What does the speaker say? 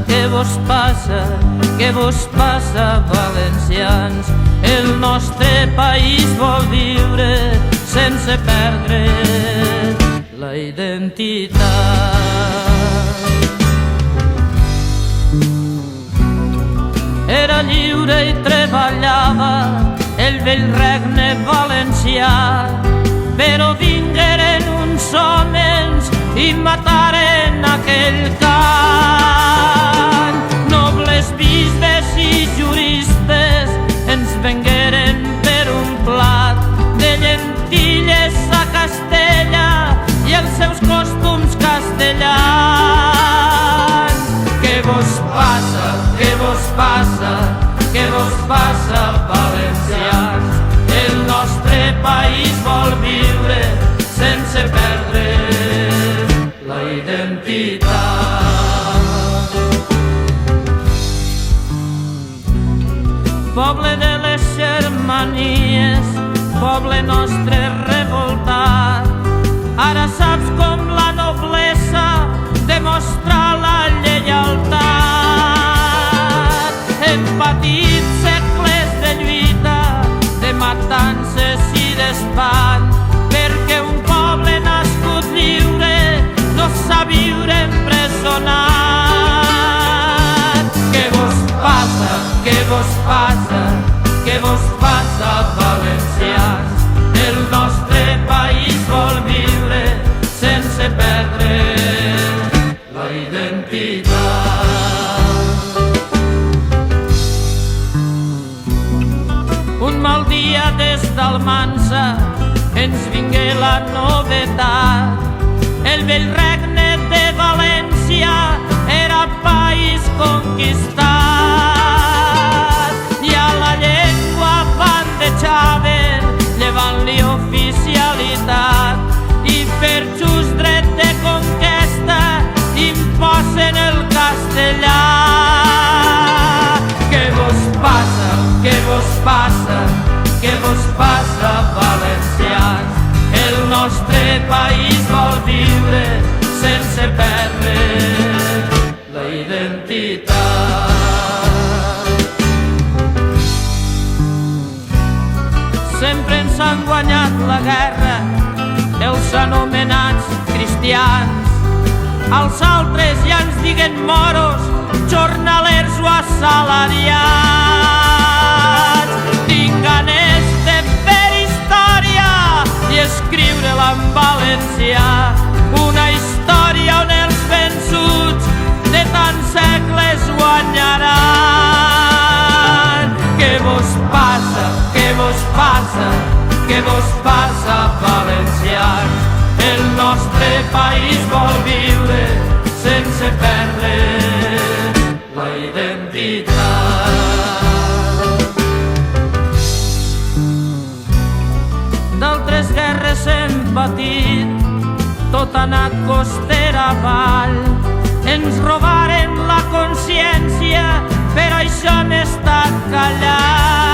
Què vos passa, valencians? El nostre país vol viure sense perdre la identitat. Era lliure i treballava el vell regne valencià, però vingueren uns homes i mataren aquell cant. Nobles bisbes i juristes ens vengueren per un plat de llentilles a Castella i els seus costums castellans. Què vos passa? Què vos passa? Què vos passa, valencians? El nostre país vol viure sense perdre la identitat. Poble de les Germanies, poble nostre revoltat, ara saps com la noblesa demostra la lleialtat. Hem patit segles de lluita, de matances i d'espant, perquè un poble nascut lliure no sap viure empresonat. Què vos passa? Què vos passa? Què vos passa, valencians? El nostre país vol viure sense perdre la identitat. Un mal dia des d'Almansa ens vingué la novetat. El vell regne de València era país conquistat i a la llengua bandejaven llevant-li oficialitat i per just dret de conquesta imposen el castellà. Què vos passa? Què vos passa? Què vos passa, valencians? El nostre país vol viure sense perdre la identitat. Sempre ens han guanyat la guerra els anomenats cristians. Els altres ja ens diguen moros, jornalers o assalariats. Tinc ganes de fer història i escriure-la en valencià, una història on els vençuts de tants segles guanyaran. Què vos passa? Què vos passa? Què vos passa, valencians? El nostre país vol viure sense perdre la identitat. D'altres guerres hem patit, tot ha anat costera avall. Ens robaren la consciència, per això hem estat callats.